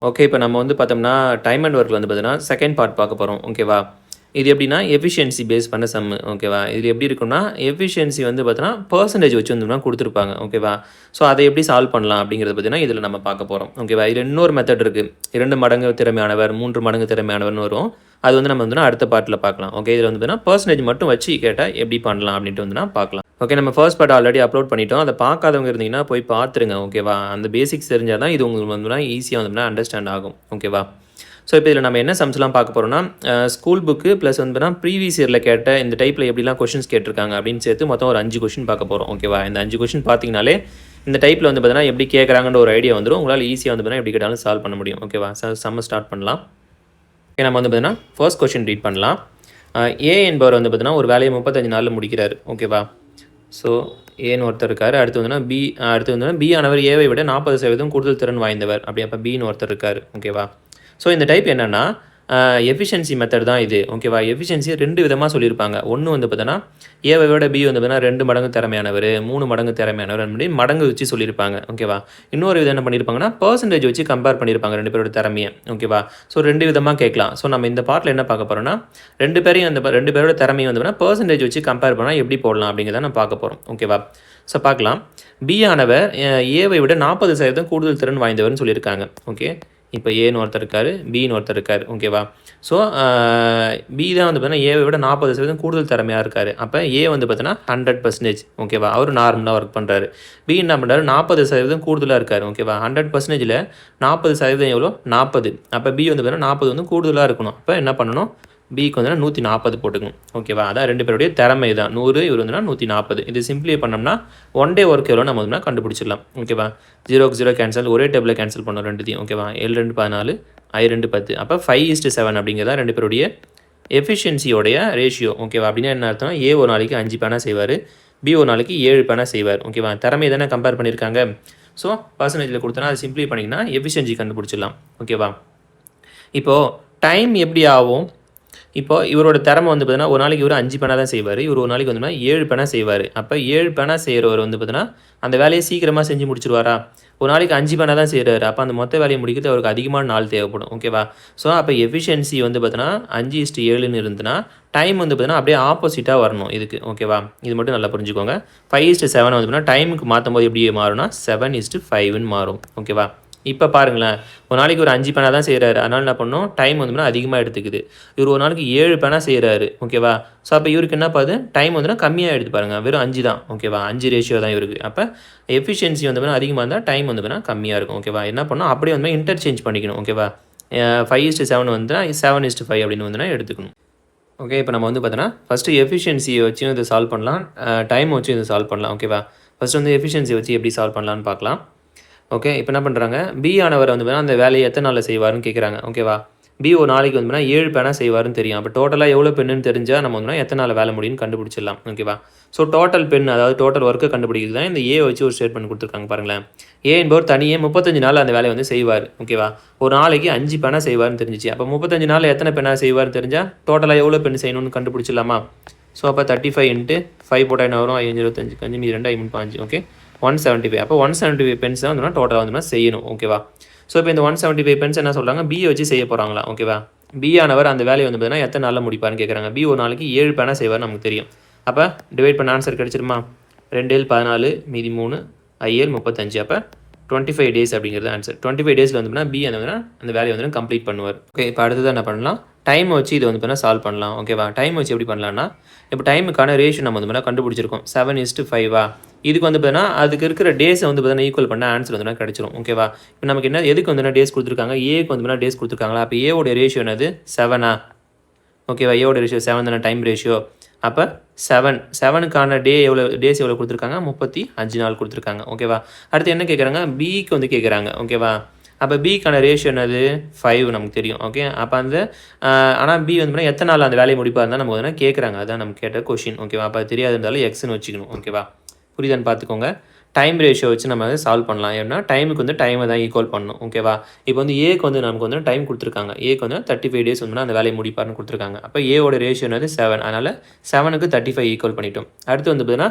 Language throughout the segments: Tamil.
ஓகே. இப்ப நம்ம வந்து பார்த்தோம்னா, டைம் அண்ட் ஒர்க்ல வந்து பார்த்தீங்கன்னா, செகண்ட் பார்ட் பார்க்க போறோம். ஓகேவா? இது எப்படின்னா, எஃபிஷியன்சி பேஸ் பண்ண சம்மு. ஓகேவா? இது எப்படி இருக்கும்னா, எஃபிஷியன்சி வந்து பார்த்தீங்கன்னா, பெர்சன்டேஜ் வச்சு வந்து குடுத்துருப்பாங்க. ஓகேவா? ஸோ, அத எப்படி சால்வ் பண்ணலாம் அப்படிங்கிறத பார்த்தீங்கன்னா, இதில நம்ம பார்க்க போறோம். ஓகேவா? இதுல இன்னொரு மெத்தட் இருக்கு. 2 மடங்கு திறமையானவர், 3 மடங்கு திறமையானவர்னு வரும். அது வந்து நம்ம வந்து அடுத்த பார்ட்ல பார்க்கலாம். ஓகே. இதில வந்து பார்த்தீங்கன்னா, பெர்சன்டேஜ் மட்டும் வச்சு கேட்டா எப்படி பண்ணலாம் அப்படின்ட்டு வந்து பார்க்கலாம். ஓகே. நம்ம ஃபர்ஸ்ட் பார்ட் ஆல்ரெடி அப்லோட் பண்ணிட்டோம். அத பார்க்காதவங்க இருந்தீங்கன்னா, போய் பார்த்துருங்க. ஓகேவா? அந்த பேசிக்ஸ் தெரிஞ்சா தான் இது உங்களுக்கு வந்து ஈஸியா வந்து அண்டர்ஸ்டாண்ட் ஆகும். ஓகேவா? ஸோ, இப்போ இதில நம்ம என்ன சம்ஸ்லாம் பார்க்க போறோம்னா, ஸ்கூல் புக்கு ப்ளஸ் வந்து பார்த்தீங்கன்னா, ப்ரீவியஸ் இயர்ல கேட்ட இந்த டைப்ல எப்படிலாம் கொஸ்டின்ஸ் கேட்டிருக்காங்க அப்படின்னு சேர்த்து மொத்தம் ஒரு 5 கொஸ்டின் பார்க்க போறோம். ஓகேவா? இந்த 5 கொஸ்டின் பார்த்தீங்கனாலே, இந்த டைப்ல வந்து பார்த்தீங்கன்னா, எப்படி கேட்கறாங்கன்ற ஒரு ஐடியா வந்துரும். உங்களால ஈஸியா வந்து பார்த்தீங்கன்னா, எப்படி கேட்டாலும் சால்வ் பண்ண முடியும். ஓகேவா? சம்ம ஸ்டார்ட் பண்ணலாம். ஓகே. நம்ம வந்து பார்த்தீங்கன்னா, ஃபர்ஸ்ட் கொஸ்டின் ரீட் பண்ணலாம். ஏ என்பவர் வந்து பார்த்தீங்கன்னா, ஒரு வேலைய 35 நாள்ல முடிக்கிறாரு. ஓகேவா? ஸோ, ஏன்னு ஒருத்தர் இருக்காரு. அடுத்து வந்து பி ஆனவர் ஏவை விட 40% கூடுதல் திறன் வாய்ந்தவர். அப்படி அப்ப பின்னு ஒருத்தர் இருக்காரு. ஓகேவா? ஸோ, இந்த டைப் என்னன்னா, எஃபிஷியன்சி மெத்தட் தான் இது. ஓகேவா? எஃபிஷியன்சிய 2 விதமா சொல்லியிருப்பாங்க. ஒண்ணு வந்து பார்த்தீங்கன்னா, ஏவை விட பி வந்து பார்த்தீங்கன்னா 2 மடங்கு திறமையானவரு, 3 மடங்கு திறமையானவர் அப்படி மடங்கு வச்சு சொல்லியிருப்பாங்க. ஓகேவா? இன்னொரு விதம் என்ன பண்ணியிருப்பாங்கன்னா, பெர்சன்டேஜ் வச்சு கம்பேர் பண்ணியிருப்பாங்க 2 பேரோட திறமைய. ஓகேவா? ஸோ, 2 விதமா கேட்கலாம். ஸோ, நம்ம இந்த பார்ட்ல என்ன பார்க்க போறோம்னா, 2 பேரையும் 2 பேரோட திறமைய வந்து பார்த்தீங்கன்னா, பெர்சன்டேஜ் வச்சு கம்பேர் பண்ணா எப்படி போடலாம் அப்படிங்கிறத நம்ம பார்க்க போறோம். ஓகேவா? ஸோ, பார்க்கலாம். பி ஆனவர் ஏவை விட 40% கூடுதல் திறன் வாய்ந்தவர்னு சொல்லியிருக்காங்க. ஓகே. இப்போ ஏன்னு ஒருத்தர் இருக்காரு, பின்னு ஒருத்தர் இருக்காரு. ஓகேவா? ஸோ, பி தான் வந்து பார்த்தீங்கன்னா, ஏவை விட 40% கூடுதல் திறமையா இருக்காரு. அப்ப ஏ வந்து பார்த்தீங்கன்னா 100%. ஓகேவா? அவரு நார்மலா ஒர்க் பண்றாரு. பி என்ன பண்றாரு? 40% கூடுதலா இருக்காரு. ஓகேவா? 100%ல 40% எவ்வளோ? 40. அப்ப பி வந்து பார்த்தீங்கன்னா 40 வந்து கூடுதலா இருக்கணும். அப்ப என்ன பண்ணணும்? பிக்கு வந்து 140 போட்டுக்கணும். ஓகேவா? அதான் 2 பேருடைய திறமை தான். 100 இவர் வந்து 140. இது சிம்ப்ளிஃபை பண்ணோம்னா, ஒன் டே ஒர்க் எவ்வளோ நம்ம வந்து கண்டுபிடிச்சிடலாம். ஓகேவா? 0க்கு 0 கேன்சல். ஒரே டேபிள்ல கேன்சல் பண்ணணும் 2த்தையும். ஓகேவா? L2 14, I2 10. அப்ப 5:7 அப்படிங்கிறதா 2 பேருடைய எஃபிஷியன்சியோடைய ரேஷியோ. ஓகேவா? அப்படின்னா என்ன அர்த்தம்? ஏ ஒரு நாளைக்கு 5 பேனா செய்வாரு. பி ஒரு நாளைக்கு 7 பேனா செய்வார். ஓகேவா? திறமைய தானே கம்பேர் பண்ணியிருக்காங்க. ஸோ, பெர்சன்டேஜ்ல கொடுத்தோன்னா அதை சிம்ப்ளிஃபை பண்ணிங்கன்னா எஃபிஷியன்சி கண்டுபிடிச்சிடலாம். ஓகேவா? இப்போ டைம் எப்படி ஆகும்? இப்போ இவரோட திறமை வந்து பார்த்தீங்கன்னா, ஒரு நாளைக்கு இவரு 5 பேனா தான் செய்வாரு. இவரு ஒரு நாளைக்கு வந்து 7 பேனா செய்வாரு. அப்ப 7 பேனா செய்றவர் வந்து பார்த்தீங்கன்னா, அந்த வேலைய சீக்கிரமா செஞ்சு முடிச்சுருவாரா? ஒரு நாளைக்கு 5 பேனா தான் செய்றாரு. அப்ப அந்த மொத்த வேலைய முடிக்கிறது அவருக்கு அதிகமான நாள் தேவைப்படும். ஓகேவா? ஸோ, அப்ப எஃபிஷியன்சி வந்து பார்த்தீங்கன்னா, 5:7ன்னு இருந்துன்னா, டைம் வந்து பார்த்தீங்கன்னா, அப்படியே ஆப்போசிட்டா வரணும் இதுக்கு. ஓகேவா? இது மட்டும் நல்லா புரிஞ்சுக்கோங்க. 5:7 வந்து பார்த்தீங்கன்னா, டைமுக்கு மாத்தும்போது எப்படி மாறும்னா, 7:5ன்னு மாறும். ஓகேவா? இப்ப பாருங்களேன். ஒரு நாளைக்கு ஒரு 5 பேனா தான் செய்றாரு. அதனால என்ன பண்ணணும்? டைம் வந்து அதிகமா எடுத்துக்குது. இவரு ஒரு நாளைக்கு 7 பேனா செய்றாரு. ஓகேவா? ஸோ, அப்ப இவருக்கு என்ன ஆகுது? டைம் வந்து கம்மியா எடுத்து பாருங்க. வெறும் 5 தான். ஓகேவா? 5 ரேஷியோ தான் இவருக்கு. அப்ப எஃபிஷியன்சி வந்து அதிகமா இருந்தா, டைம் வந்து கம்மியா இருக்கும். ஓகேவா? என்ன பண்ணணும்? அப்படியே வந்து இன்டர்சேஞ்ச் பண்ணிக்கணும். ஓகேவா? 5:7 வந்துனா 7:5 அப்படின்னு வந்து எடுத்துக்கணும். ஓகே. இப்ப நம்ம வந்து பார்த்தோன்னா, ஃபர்ஸ்ட்டு எஃபிஷியன்சிய வச்சும் இத சால்வ் பண்ணலாம். டைம் வச்சும் இத சால்வ் பண்ணலாம். ஓகேவா? ஃபர்ஸ்ட் வந்து எஃபிஷியன்சிய வச்சு எப்படி சால்வ் பண்ணலான்னு பார்க்கலாம். ஓகே. இப்ப என்ன பண்றாங்க, பி ஆனவர் வந்து பார்த்தீங்கன்னா, அந்த வேலைய எத்தன நாள்ல செய்வாருன்னு கேட்குறாங்க. ஓகேவா? பி ஒரு நாளைக்கு வந்து பார்த்தீங்கன்னா 7 பேனா செய்வாருன்னு தெரியும். அப்ப டோட்டலா எவ்வளோ பென்னுன்னு தெரிஞ்சா நம்ம வந்து எத்தன நாள்ல வேலை முடியும்னு கண்டுபிடிச்சிடலாம். ஓகேவா? ஸோ, டோட்டல் பென் அதாவது டோட்டல் ஒர்க்க கண்டுபிடிக்கிறது தான் இந்த ஏ வச்சு ஒரு ஸ்டேட்மெண்ட் குடுத்துருக்காங்க பாருங்களேன். ஏ என்பவர் தனியே 35 நாள்ல அந்த வேலைய வந்து செய்வாரு. ஓகேவா? ஒரு நாளைக்கு 5 பேனா செய்வாருன்னு தெரிஞ்சுச்சு. அப்ப 35 நாள்ல எத்தன பேனா செய்வாருன்னு தெரிஞ்சா, டோட்டலா எவ்வளோ பென் செய்யணும்னு கண்டுபிடிச்சிடலாமா? ஸோ, அப்ப 35 இன்ட்டு 5 போட்டா என்ன வரும்? 5 25 5 மீதி 2 5 5 ஓகே. 175 அப்போ 175 பென்ஸ் தான் வந்து டோட்டலா வந்து செய்யணும். ஓகேவா? ஸோ, இப்போ இந்த 175 பென்ஸ் என்ன சொல்றாங்க? பிய வச்சு செய்ய போறாங்களாம். ஓகேவா? பி ஆனவர் அந்த வேலைய வந்து பார்த்தீங்கன்னா, எத்தன நாள்ல முடிப்பாருன்னு கேட்குறாங்க. பி ஒரு நாளைக்கு 7 பேனா செய்வார்னு நமக்கு தெரியும். அப்ப டிவைட் பண்ண ஆன்சர் கிடைச்சிருமா? 2 14 மீதி 3 IL 35 அப்ப 25 டேஸ் அப்படிங்கிறது ஆன்சர். 25 டேஸ்ல வந்து பி அந்த வேலைய வந்து கம்ப்ளீட் பண்ணுவார். ஓகே. இப்போ அடுத்தது என்ன பண்ணலாம்? டைம் வச்சு இத வந்து சால்வ் பண்ணலாம். ஓகேவா? டைம் வச்சு எப்படி பண்ணலாம்னா, இப்போ டைமுக்கான ரேஷியோ நம்ம வந்து கண்டுபிடிச்சிருக்கோம். 7:5 இதுக்கு வந்து பார்த்தீங்கன்னா, அதுக்கு இருக்கிற டேஸை வந்து பார்த்தீங்கன்னா ஈக்குவல் பண்ண ஆன்சர் வந்து கிடைச்சிரும். ஓகேவா? இப்போ நமக்கு என்ன எதுக்கு வந்து டேஸ் குடுத்துருக்காங்க? ஏக்கு வந்து டேஸ் குடுத்துருக்காங்களா? அப்போ ஏவோட ரேஷியோ என்னது? 7ஆ? ஓகேவா? ஏவோட ரேஷியோ 7 தானே டைம் ரேஷியோ. அப்ப 7க்கான டேஸ் எவ்வளோ குடுத்துருக்காங்க? 35 நாள் குடுத்துருக்காங்க. ஓகேவா? அடுத்து என்ன கேட்குறாங்க? பிக்கு வந்து கேட்குறாங்க. ஓகேவா? அப்ப பிக்கான ரேஷியோ என்னது? 5 நமக்கு தெரியும். ஓகே. அப்ப அந்த ஆனா பி வந்து எத்தன நாள்ல அந்த வேலைய முடிப்பாருன்னு தான் நமக்கு வந்து கேட்குறாங்க. அதான் நம்ம கேட்ட கொஸ்டின். ஓகேவா? அப்ப அது தெரியாது இருந்தாலும் எக்ஸ்ன்னு வச்சுக்கணும். ஓகேவா? புரியுதான்னு பார்த்துக்கோங்க. டைம் ரேஷியோ வச்சு நம்ம வந்து சால்வ் பண்ணலாம். ஏன்னா டைமுக்கு வந்து டைமை தான் ஈக்குவல் பண்ணணும். ஓகேவா? இப்போ வந்து ஏக்கு வந்து நமக்கு வந்து டைம் கொடுத்துருக்காங்க. ஏக்கு வந்து 35 டேஸ் வந்து அந்த வேலையை முடிப்பார்னு கொடுத்துருக்காங்க. அப்போ ஏவோட ரேஷியோ என்னது 7. அதனால் 7க்கு 35 ஈக்குவல் பண்ணிட்டோம். அடுத்து வந்து பார்த்தீங்கன்னா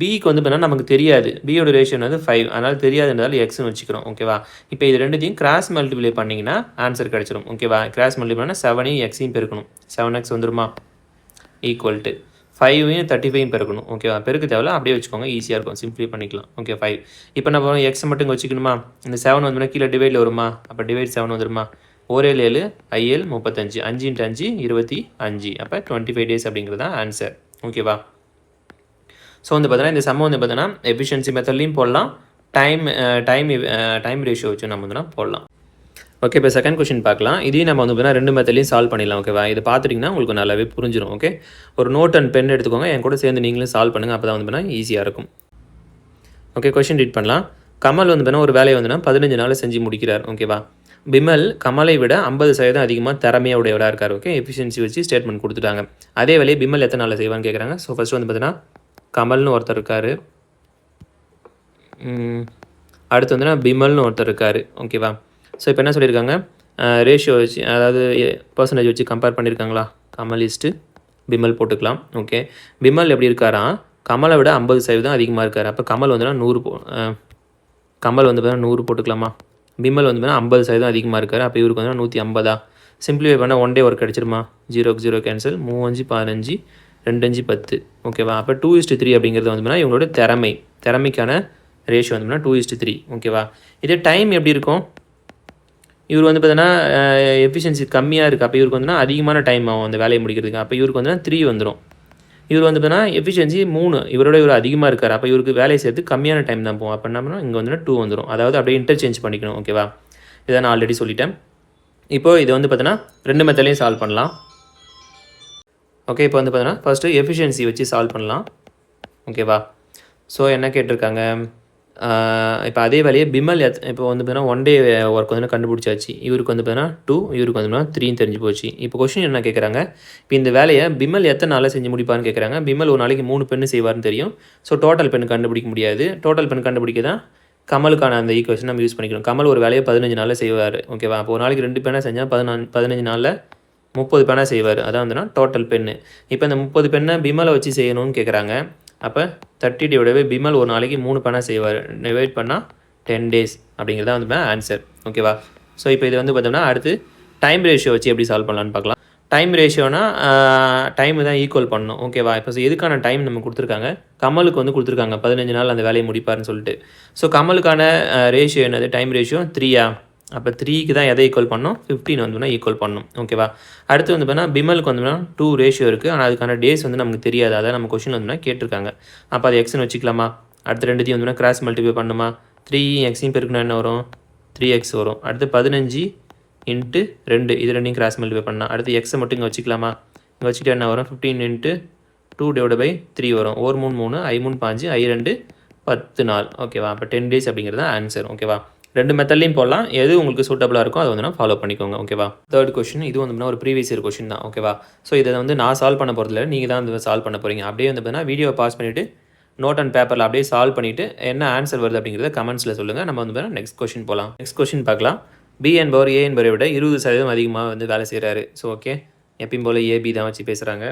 பிக்கு வந்து பார்த்தீங்கன்னா நமக்கு தெரியாது. பியோட ரேஷியோ வந்து 5. அதனால் தெரியாதுன்றதால எக்ஸ்னு வச்சுக்கிறோம். ஓகேவா? இப்போ இது ரெண்டுத்தையும் கிராஸ் மல்டிப்ளை பண்ணிங்கன்னா ஆன்சர் கிடச்சிரும். ஓகேவா? கிராஸ் மல்டிப்ளை பண்ணால் 7ஐயும் எக்ஸையும் பெருக்கணும். 7x வந்துருமா? ஈக்குவல் டு 5ஐயும் 35 பெருக்கணும். ஓகேவா? பெருக்க தேவையில்ல, அப்படியே வச்சுக்கோங்க, ஈஸியாக இருக்கும், சிம்பிளை பண்ணிக்கலாம். ஓகே 5. இப்போ நம்ம எக்ஸ் மட்டும் வச்சுக்கணுமா? இந்த 7 வந்துன்னா கீழே டிவைடில் வருமா? அப்போ டிவைட் 7 வந்துருமா? 4 7 IL 35, 5 × 5 25. அப்போ 25 டேஸ் அப்படிங்கிறது தான் ஆன்சர். ஓகேவா? ஸோ வந்து பார்த்தீங்கன்னா இந்த சம்ம வந்து பார்த்தீங்கன்னா எஃபிஷியன்சி மெத்தட்லையும் போடலாம், டைம் ரேஷியோ வச்சு நம்ம வந்து போடலாம். ஓகே, இப்போ செகண்ட் கொஷின் பார்க்கலாம். இதையும் நம்ம வந்து பார்த்தீங்கன்னா 2 மெத்தட்லையும் சால்வ் பண்ணிடலாம். ஓகேவா? இது பார்த்துட்டிங்கன்னா உங்களுக்கு நல்லாவே புரிஞ்சிடும். ஓகே, ஒரு நோட் அண்ட் பென் எடுத்துக்கோங்க, என் கூட சேர்ந்து நீங்களும் சால்வ் பண்ணுங்கள். அப்போ தான் வந்து பார்த்தீங்கன்னா ஈஸியாக இருக்கும். ஓகே, கொஷின் ரீட் பண்ணலாம். கமல் வந்து பார்த்தீங்கன்னா ஒரு வேலையை வந்து 15 நாள் செஞ்சு முடிக்கிறார். ஓகேவா? பிமல் கமலை விட 50% அதிகமாக திறமையாக உடையவராக இருக்கார். ஓகே, எஃபிஷியன்சி வச்சு ஸ்டேட்மெண்ட் கொடுத்துட்டாங்க. அதே வேலையை பிமல் எத்தனை நாளில் செய்வான்னு கேட்குறாங்க. ஸோ ஃபஸ்ட்டு வந்து பார்த்தீங்கன்னா கமல்னு ஒருத்தர் இருக்கார், அடுத்து வந்து பிமல்னு ஒருத்தர் இருக்கார். ஓகேவா? ஸோ இப்போ என்ன சொல்லியிருக்காங்க, ரேஷியோ வச்சு, அதாவது பர்சன்டேஜ் வச்சு கம்பேர் பண்ணியிருக்காங்களா? கமல் இஸ்ட்டு பிமல் போட்டுக்கலாம். ஓகே, பிமல் எப்படி இருக்காரா? கமலை விட 50% அதிகமாக இருக்கார். அப்போ கமல் வந்து 100 கமல் வந்து 100 போட்டுக்கலாமா? பிமல் வந்து 50% அதிகமாக இருக்கார். அப்போ இவருக்கு வந்து 150. சிம்பிளிஃபை பண்ணால் 1 டே ஒர்க் கிடச்சிருமா? 0க்கு 0 கேன்சல், 3 5 15, 2 5 10. ஓகேவா? அப்போ 2:3 அப்படிங்கிறது வந்து இவங்களோட திறமைக்கான ரேஷியோ வந்து 2:3. ஓகேவா? இதே டைம் எப்படி இருக்கும்? இவர் வந்து பார்த்தீங்கன்னா எஃபிஷியன்சி கம்மியாக இருக்குது. அப்போ இவருக்கு வந்து அதிகமான டைம் ஆகும் அந்த வேலையை முடிக்கிறதுக்கு. அப்போ இவருக்கு வந்து 3 வந்துடும். இவர் வந்து பார்த்தீங்கன்னா எஃபிஷியன்சி 3, இவர் அதிகமாக இருக்கார். அப்போ இவருக்கு வேலையை சேர்த்து கம்மியான டைம் தான் போகும். அப்போ என்ன பண்ணணும், இங்கே வந்து 2 வந்துடும். அதாவது அப்படியே இன்டர்சேஞ்ச் பண்ணிக்கணும். ஓகேவா? இதை நான் ஆல்ரெடி சொல்லிட்டேன். இப்போது இது வந்து பார்த்தீங்கன்னா 2 மெத்தட்லையும் சால்வ் பண்ணலாம். ஓகே, இப்போ வந்து பார்த்தீங்கன்னா ஃபஸ்ட்டு எஃபிஷியன்சி வச்சு சால்வ் பண்ணலாம். ஓகேவா? ஸோ என்ன கேட்டிருக்காங்க, இப்போ அதே வேலையை பிமல் இப்போ வந்து பார்த்தீங்கன்னா 1 டே ஒர்க் வந்து கண்டுபிடிச்சாச்சு. இவருக்கு வந்து பார்த்தீங்கன்னா 2, இவருக்கு வந்து 3 தெரிஞ்சு போச்சு. இப்போ கொஸ்டின் என்ன கேட்குறாங்க, இப்போ இந்த வேலையை பிமல் எத்தனை நாளில் செஞ்சு முடிப்பான்னு கேட்குறாங்க. பிமல் ஒரு நாளைக்கு 3 பெண்ணு செய்வார்னு தெரியும். ஸோ டோட்டல் பெண் கண்டுபிடிக்க முடியாது. டோட்டல் பெண் கண்டுபிடிக்க தான் கமலுக்கான அந்த ஈக்குவேஷன் நம்ம யூஸ் பண்ணிக்கணும். கமல் ஒரு வேலையை 15 நாளில் செய்வார். ஓகேவா? அப்போ ஒரு நாளைக்கு 2 பெண்ணாக செஞ்சால் 15 நாளில் 30 பெண்ணாக செய்வார். அதான் வந்துன்னா டோட்டல் பெண்ணு. இப்போ இந்த 30 பெண்ணை பிமலை வச்சு செய்யணும்னு கேட்குறாங்க. அப்போ 30 டிவைட் பிமல் ஒரு நாளைக்கு 3 பெண்ணாக செய்வார். டிவைட் பண்ணால் 10 டேஸ் அப்படிங்கிறத வந்து ஆன்சர். ஓகேவா? ஸோ இப்போ இது வந்து பார்த்தோம்னா அடுத்து டைம் ரேஷியோ வச்சு எப்படி சால்வ் பண்ணலான்னு பார்க்கலாம். டைம் ரேஷியோனா டைம் தான் ஈக்குவல் பண்ணணும். ஓகேவா? இப்போ எதுக்கான டைம் நம்ம கொடுத்துருக்காங்க, கமலுக்கு வந்து கொடுத்துருக்காங்க 15 நாள் அந்த வேலையை முடிப்பார்னு சொல்லிட்டு. ஸோ கமலுக்கான ரேஷியோ என்னது, டைம் ரேஷியோ 3. அப்போ 3க்கு தான் எதை ஈக்குவல் பண்ணணும், 15 வந்து ஈக்குவல் பண்ணணும். ஓகேவா? அடுத்து வந்து பார்த்தீங்கன்னா பிமலுக்கு வந்து 2 ரேஷியோ இருக்குது. ஆனால் அதுக்கான டேஸ் வந்து நமக்கு தெரியாது. அதான் நம்ம கொஸ்டின் வந்து கேட்டிருக்காங்க. அப்போ அது எக்ஸ்னு வச்சுக்கலாமா? அடுத்து ரெண்டுத்தையும் வந்து கிராஸ் மல்டிப்ளை பண்ணுமா? 3 எக்ஸையும் பெருக்குனா என்ன வரும், 3x வரும். அடுத்து 15 × 2, இது ரெண்டையும் கிராஸ் மல்டிப்ளை பண்ணலாம். அடுத்து எக்ஸை மட்டும் இங்கே வச்சுக்கலாமா? இங்கே வச்சுக்கிட்டு என்ன வரும், 15 × 2/3 வரும். 1 3 3, I 3 5, I 2 10 நாள். ஓகேவா? அப்போ 10 டேஸ் அப்படிங்கிறது ஆன்சர். ஓகேவா? 2 மெத்தட்லையும் போடலாம். எது உங்களுக்கு சூட்டபுளாக இருக்கும் அதை வந்து ஃபாலோ பண்ணிக்கோங்க. ஓகேவா? தேர்ட் கொஸ்டின், இது வந்து ஒரு ப்ரீவியஸ் இயர் கொஸ்டின் தான். ஓகேவா? ஸோ இதை வந்து நான் சால்வ் பண்ண போகிறதில்ல, நீங்கள் தான் வந்து சால்வ் பண்ண போகிறீங்க. அப்படியே வந்து பார்த்தீங்கன்னா வீடியோ பாஸ் பண்ணிவிட்டு நோட் அண்ட் பேப்பரில் அப்படியே சால்வ் பண்ணிவிட்டு என்ன ஆன்சர் வருது அப்படிங்கிறத கமெண்ட்ஸில் சொல்லுங்கள். நம்ம வந்து பார்த்தீங்கன்னா நெக்ஸ்ட் கொஸ்டின் போகலாம். நெக்ஸ்ட் கொஸ்டின் பார்க்கலாம். பி என்பவர் ஏ என்பவரை விட 20% அதிகமாக வந்து வேலை செய்கிறாரு. ஸோ ஓகே, எப்பயும் போல் ஏபி தான் வச்சு பேசுகிறாங்க.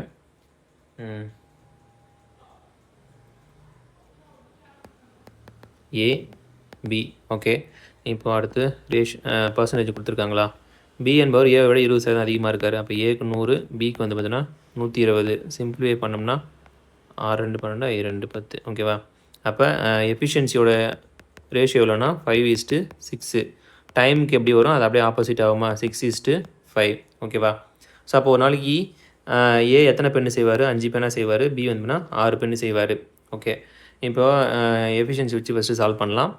ஏபி. ஓகே, இப்போ அடுத்து பர்சன்டேஜ் கொடுத்துருக்காங்களா? பி என்பவர் ஏவை விட 20% அதிகமாக இருக்கார். அப்போ ஏக்கு 100, பிக்கு வந்து பார்த்தீங்கன்னா 120. சிம்பிளிஃபை பண்ணோம்னா 6 2 12, I 2 10. ஓகேவா? அப்போ எஃபிஷியன்சியோட ரேஷியோ எவ்வளோனா 5:6. டைமுக்கு எப்படி வரும், அது அப்படியே ஆப்போசிட் ஆகுமா, 6:5. ஓகேவா? ஸோ அப்போ ஒரு நாளைக்கு ஏ எத்தனை பெண்ணு செய்வார், 5 பெண்ணாக செய்வார். பி வந்துன்னா 6 பெண்ணு செய்வார். ஓகே, இப்போ எஃபிஷியன்சி வச்சு ஃபஸ்ட்டு சால்வ் பண்ணலாம்.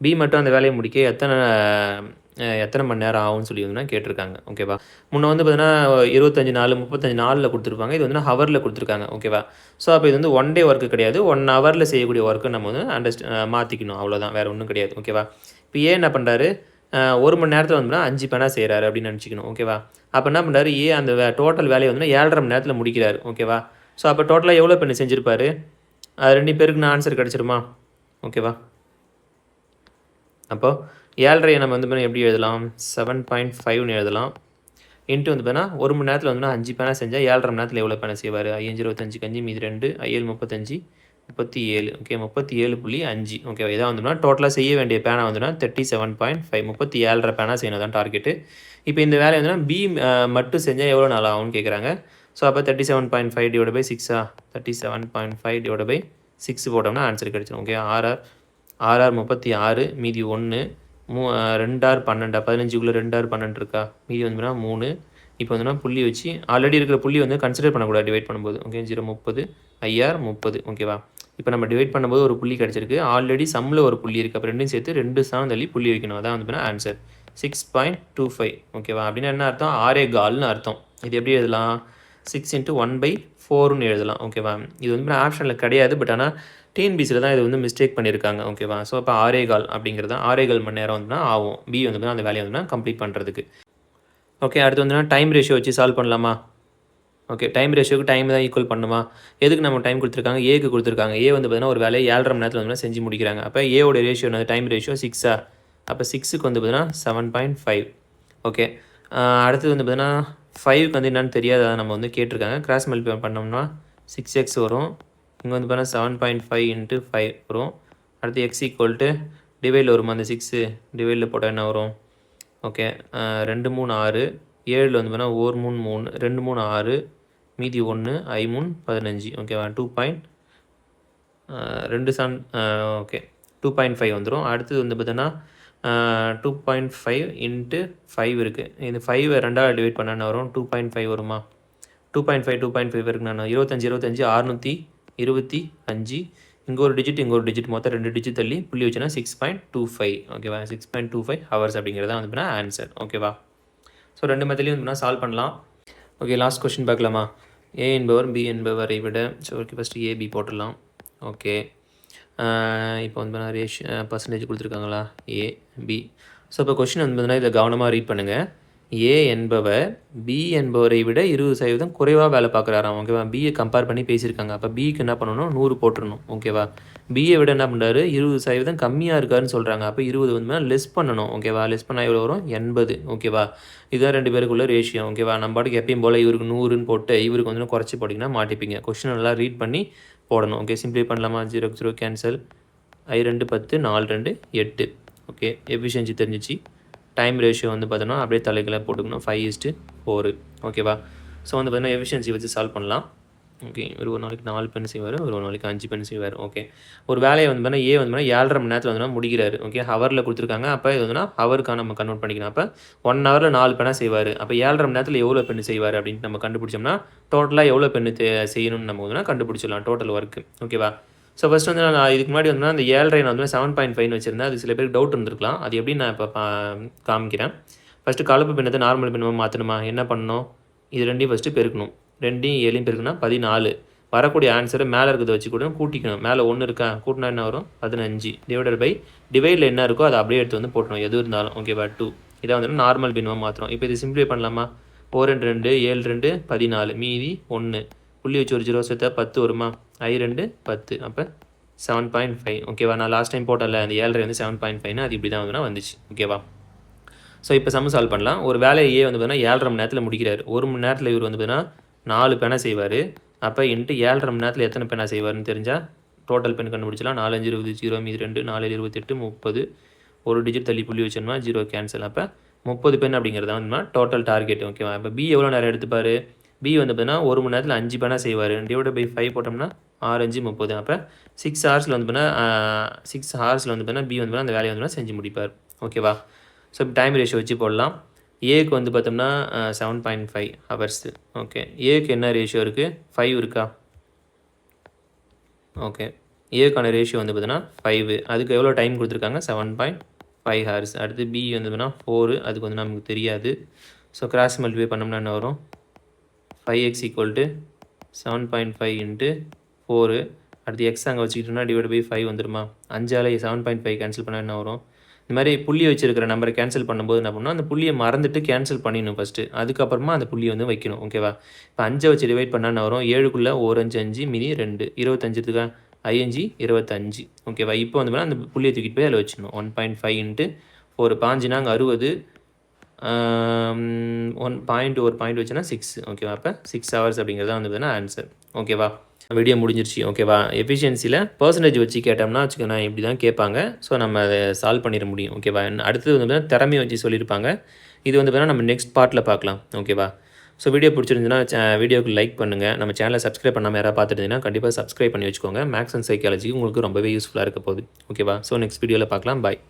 பி மட்டும் அந்த வேலையை முடிக்க எத்தனை மணி நேரம் ஆகும்னு சொல்லி வந்து கேட்டிருக்காங்க. ஓகேவா? முன்னே வந்து பார்த்தீங்கன்னா 25 நாள் 35 நாளில் கொடுத்துருப்பாங்க. இது வந்து ஹவரில் கொடுத்துருக்காங்க. ஓகேவா? ஸோ அப்போ இது வந்து 1 டே ஒர்க்கு கிடையாது, 1 ஹவரில் செய்யக்கூடிய ஒர்க்கு நம்ம வந்து மாற்றிக்கணும். அவ்வளோதான், வேறு ஒன்றும் கிடையாது. ஓகேவா? இப்போ என்ன பண்ணுறாரு, 1 மணி நேரத்தில் வந்து 5 பெண்ணாக செய்கிறாரு அப்படின்னு நினச்சிக்கணும். ஓகேவா? அப்போ என்ன பண்ணுறாரு, அந்த டோட்டல் வேலையை வந்து 7.5 மணி நேரத்தில் முடிக்கிறாரு. ஓகேவா? ஸோ அப்போ டோட்டலாக எவ்வளோ பெண்ணு செஞ்சுருப்பார், அது 2 பேருக்கு நான் ஆன்சர் கிடச்சிருமா? ஓகேவா? அப்போ 7.5 நம்ம வந்து பார்த்தீங்கன்னா எப்படி எழுதலாம் 7.5ன்னு எழுதலாம். இன்ட்டு வந்து பார்த்தீங்கன்னா 1 மணி நேரத்தில் வந்து 5 பேனா செஞ்சால் 7.5 மணி நேரத்தில் எவ்வளோ பேனா செய்வார்? 5 25 கஞ்சி மீதி 2 5 35 37 ஓகே 37.5 ஓகேவா? இதான் வந்துன்னா டோட்டலாக செய்ய வேண்டிய பேனா வந்துன்னா 37.5 37.5 பேனா செய்யணும் தான் டார்கெட்டு. இப்போ இந்த வேலையை வந்துன்னா பி மட்டும் செஞ்சால் எவ்வளோ நாள் ஆகும்னு கேட்குறாங்க. ஸோ அப்போ 37.5 டிவைட் பை 6 37.5 டிவைட் பை 6 போட்டோம்னா ஆன்சர் கிடச்சிடும். ஓகே ஆர்ஆர் 36 மீதி 1 2 ஆர் 12 15க்குள்ளே 2 ஆர் 12 இருக்கா? மீதி வந்துன்னா 3 இப்போ வந்துன்னா புள்ளி வச்சு ஆல்ரெடி இருக்கிற புள்ளி வந்து கன்சிடர் பண்ணக்கூடாது டிவைட் பண்ணும்போது. ஓகே 0 30 ஐஆர் 30 ஓகேவா? இப்போ நம்ம டிவைட் பண்ணும்போது ஒரு புள்ளி கிடச்சிருக்கு. ஆல்ரெடி சம்மில் ஒரு புள்ளி இருக்குது. அப்போ ரெண்டும் சேர்த்து 2 சாணம் தள்ளி புள்ளி வைக்கணும். அதான் வந்து ஆன்சர் 6.25 ஓகேவா? அப்படின்னா என்ன அர்த்தம்? 6.25ன்னு அர்த்தம். இது எப்படி எழுதலாம்? 6 × 1/4ன்னு எழுதலாம் ஓகேவா? இது வந்து ஆப்ஷனில் கிடையாது. பட் ஆனால் டிஎன்பிசியில் தான் இது வந்து மிஸ்டேக் பண்ணியிருக்காங்க ஓகேவா? ஸோ இப்போ 6.25 அப்படிங்கிறது தான் 6.25 மணி நேரம் வந்துன்னா ஆகும். பி வந்து அந்த வேலையை வந்து கம்ப்ளீட் பண்ணுறதுக்கு. ஓகே அடுத்து வந்துன்னா டைம் ரேஷியோ வச்சு சால்வ் பண்ணலாமா? ஓகே டைம் ரேஷியோக்கு டைம் தான் ஈக்குவல் பண்ணுமா? எதுக்கு நம்ம டைம் கொடுத்துருக்காங்க? ஏக்கு கொடுத்துருக்காங்க. ஏ வந்து பார்த்தீங்கன்னா ஒரு வேலையை 7.5 மணி நேரத்தில் வந்து செஞ்சு முடிக்கிறாங்க. அப்போ ஏவோட ரேஷியோ என்னது? டைம் ரேஷியோ 6 அப்போ 6க்கு வந்து பார்த்தீங்கன்னா 7.5 ஓகே அடுத்தது வந்து பார்த்தீங்கன்னா 5க்கு வந்து என்னென்னு தெரியாது. அதை நம்ம வந்து கேட்டிருக்காங்க. கிராஸ் மல்டிப்ளை பண்ணோம்னா 6x வரும். இங்கே வந்து பார்த்தீங்கன்னா 7.5 × 5 வரும். அடுத்து எக்ஸ் ஈக்குவல் டு டிவைடில் வருமா? அந்த 6 டிவைடில் போட்டால் என்ன வரும்? ஓகே 2 3 6 7 வந்து பார்த்தீங்கன்னா 1 3 3 2 3 6 மீதி 1 ஐ 3 15 ஓகேவா? 2.5 வந்துடும். அடுத்தது வந்து பார்த்தீங்கன்னா 2.5 × 5 இருக்குது. இந்த 5 2ஆல் டிவைட் பண்ண என்ன வரும்? 2.5 வருமா? 2.5 இருக்குண்ணா 25 625 இங்கே ஒரு டிஜிட் மொத்தம் 2 டிஜிட் தள்ளி புள்ளி வச்சுன்னா 6.25 ஓகேவா? 6.25 ஹவர்ஸ் அப்படிங்கிறது தான் வந்து ஆன்சர் ஓகேவா? ஸோ ரெண்டு மெத்தட்லையும் வந்து சால்வ் பண்ணலாம். ஓகே லாஸ்ட் கொஸ்டின் பார்க்கலாமா? ஏ என்பவர் பி என்பவரை விட ஸோ ஓகே ஃபஸ்ட்டு ஏபி போட்டுடலாம். ஓகே இப்போ வந்து பர்சன்டேஜ் கொடுத்துருக்காங்களா? ஏ பி. ஸோ இப்போ கொஸ்டின் வந்து பார்த்தீங்கன்னா இதை கவனமாக ரீட் பண்ணுங்கள். ஏ என்பவர் பி என்பவரை விட 20% குறைவாக வேலை பார்க்குறாராம் ஓகேவா? பியை கம்பேர் பண்ணி பேசியிருக்காங்க. அப்போ பிக்கு என்ன பண்ணணும்? 100 போட்டுடணும் ஓகேவா? பியை விட என்ன பண்ணுறாரு? 20% கம்மியாக இருக்காருன்னு சொல்கிறாங்க. அப்போ 20 வந்து லெஸ் பண்ணணும் ஓகேவா? லெஸ் பண்ணால் எவ்வளோ வரும்? 80 ஓகேவா? இதுதான் ரெண்டு பேருக்குள்ள ரேஷியோ ஓகேவா? நம்ம பாட்டுக்கு எப்பயும் போல் இவருக்கு 100ன்னு போட்டு இவருக்கு வந்து குறைச்சி போட்டிங்கன்னா மாட்டிப்பீங்க. கொஸ்டின் நல்லா ரீட் பண்ணி போடணும். ஓகே சிம்பிளை பண்ணலாமா? 0 0 கேன்சல் I 2 10 4 2 8 ஓகே எஃபிஷியன்சி தெரிஞ்சிச்சு. டைம் ரேஷியோ வந்து பார்த்தோன்னா அப்படியே தலைகளை போட்டுக்கணும் 5:4 ஓகேவா? ஸோ வந்து பார்த்தீங்கன்னா எஃபிஷியன்சி வச்சு சால்வ் பண்ணலாம். ஓகே ஒரு நாளைக்கு 4 பென் செய்வார், ஒரு நாளைக்கு 5 பென் செய்வார். ஓகே ஒரு வேலையை வந்து பார்த்தீங்கன்னா ஏ வந்து 7.5 மணி நேரத்தில் வந்து முடிக்கிறாரு. ஓகே ஹவரில் கொடுத்துருக்காங்க. அப்போ இது வந்துன்னா ஹவருக்காக நம்ம கன்வெர்ட் பண்ணிக்கணும். அப்போ 1 ஹவரில் 4 பெனாக செய்வார். அப்போ 7.5 மணி நேரத்தில் எவ்வளோ பென் செய்வார் அப்படின்ட்டு நம்ம கண்டுபிடிச்சோம்னா டோட்டலாக எவ்வளோ பென் செய்யணும்னு நம்ம வந்து கண்டுபிடிச்சிடலாம் டோட்டல் ஒர்க்கு ஓகேவா? ஸோ ஃபஸ்ட் வந்து நான் இதுக்கு முன்னாடி வந்து அந்த 7.5 நான் வந்து 7.5 வச்சுருந்தேன். அது சில பேருக்கு டவுட் இருந்திருக்கலாம். அது எப்படி நான் இப்போ காமிக்கிறேன். ஃபஸ்ட்டு கலப்பு பின்னத்தை நார்மல் பின்னமாக மாற்றணுமா? என்ன பண்ணணும்? இது ரெண்டையும் ஃபஸ்ட்டு பெருக்கணும். 2யும் 7யும் பெருக்குனா 14. வரக்கூடிய ஆன்சரை மேலே இருக்கிறத வச்சு கூட கூட்டிக்கணும். மேலே 1 இருக்கா? கூட்டினா என்ன வரும்? 15 டிவைடட் பை டிவைடில் என்ன இருக்கோ அதை அப்படியே எடுத்து வந்து போட்டணும் எது இருந்தாலும் ஓகேவா? 2 இதை வந்து நார்மல் பின்னமாக மாற்றணும். இப்போ இது சிம்பிளை பண்ணலாமா? 4 2 7 2 14 மீதி 1 புள்ளி வச்சு ஒரு 0 சேர்த்தா 10 வருமா? I 2 10 அப்போ 7.5 ஓகேவா? நான் லாஸ்ட் டைம் போட்டல அந்த 7.5 வந்து 7.5னா அது இப்படி தான் வந்துச்சு ஓகேவா? ஸோ இப்போ சம் சால்வ் பண்ணலாம். ஒரு வேலையை ஏ வந்து பார்த்தீங்கன்னா 7.5 மணி நேரத்தில் முடிக்கிறார். 1 மணி நேரத்தில் இவர் வந்து பார்த்தீங்கன்னா 4 பேனா செய்வார். அப்போ இன்ட்டு 7.5 மணி நேரத்தில் எத்தனை பேனா செய்வார்னு தெரிஞ்சால் டோட்டல் பென் கண்டுபிடிச்சலாம். 4 5 20 0 மீதி 2 4 28 30 ஒரு டிஜிட் தள்ளி புள்ளி வச்சோம்னா 0 கேன்சல். அப்போ 30 பென் அப்படிங்கிறது வந்து டோட்டல் டார்கெட் ஓகேவா? இப்போ பி எவ்வளோ நேரம் எடுத்துப்பார்? பி வந்து பார்த்தீங்கன்னா 1 மணி நேரத்தில் 5 பேனா செய்வார். டிவைட் பை 5 போட்டோம்னா 6 5 30. அப்போ 6 ஹவர்ஸில் வந்து பார்த்தீங்கன்னா 6 ஹவர்ஸில் வந்து பார்த்தீங்கன்னா பி வந்து அந்த வேலையை வந்து செஞ்சு முடிப்பார் ஓகேவா? ஸோ இப்போ டைம் ரேஷியோ வச்சு போடலாம். ஏக்கு வந்து பார்த்தோம்னா 7.5 ஹவர்ஸு ஓகே. ஏக்கு என்ன ரேஷியோ இருக்குது? 5 இருக்கா? ஓகே ஏக்கான ரேஷியோ வந்து பார்த்தீங்கன்னா 5. அதுக்கு எவ்வளோ டைம் கொடுத்துருக்காங்க? 7.5 ஹவர்ஸ். அடுத்து பி வந்து பார்த்தீங்கன்னா 4. அதுக்கு வந்து நமக்கு தெரியாது. ஸோ கிராஸ் மல்டிப்ளை பண்ணோம்னா என்ன வரும்? 5x = 7.5 × 4. அடுத்து எக்ஸ் அங்கே வச்சுக்கிட்டோம்னா டிவைட் பை 5 வந்துடுமா? 5ஆல் 7.5 கேன்சல் பண்ணால் என்ன வரும்? இந்த மாதிரி புள்ளி வச்சிருக்கிற நம்பரை கேன்சல் பண்ணும்போது என்ன பண்ணணும்? அந்த புள்ளியை மறந்துட்டு கேன்சல் பண்ணிடணும் ஃபஸ்ட்டு. அதுக்கப்புறமா அந்த புள்ளியை வந்து வைக்கணும் ஓகேவா? இப்போ 5 வச்சு டிவைட் பண்ணால் என்ன வரும்? 7க்குள்ளே 1 5 5 மீதி 2 25 இருக்கா? ஐஎன்ஜி 25 ஓகேவா. இப்போ வந்து பார்த்தீங்கன்னா அந்த புள்ளியை தூக்கிட்டு போய் அதில் வச்சிடணும். 1.5 இன்ட்டு ஒரு பாஞ்சுனாங்க 60 1 பாயிண்ட் ஒரு பாயிண்ட் வச்சுன்னா 6 ஓகேவா. அப்போ 6 ஹவர்ஸ் அப்படிங்கிறது தான் வந்து பார்த்தீங்கன்னா ஆன்சர் ஓகேவா. வீடியோ முடிஞ்சிருச்சு ஓகேவா. எஃபிஷியன்சியில் பர்சன்டேஜ் வச்சு கேட்டோம்னா வச்சுக்கோங்க இப்படி தான் கேட்பாங்க. ஸோ நம்ம அதை சால்வ் பண்ணிட முடியும் ஓகேவா. அடுத்தது வந்து பார்த்தீங்கன்னா திறமையை வச்சு சொல்லியிருப்பாங்க. இது வந்து பார்த்தீங்கன்னா நம்ம நெக்ஸ்ட் பார்ட்டில் பார்க்கலாம் ஓகேவா. ஸோ வீடியோ பிடிச்சிருந்துச்சுன்னா வீடியோக்கு லைக் பண்ணுங்கள். நம்ம சேனலை சப்ஸ்கிரைப் பண்ணாமல் யாராவது பார்த்துருந்தீங்கன்னா கண்டிப்பாக சப்ஸ்கிரைப் பண்ணி வச்சுக்கோங்க. மேக்ஸ் அண்ட் சைக்காலஜி உங்களுக்கு ரொம்பவே யூஸ்ஃபுல்லாக இருக்க போகுது ஓகேவா. ஸோ நெக்ஸ்ட் வீடியோவில் பார்க்கலாம். பாய்.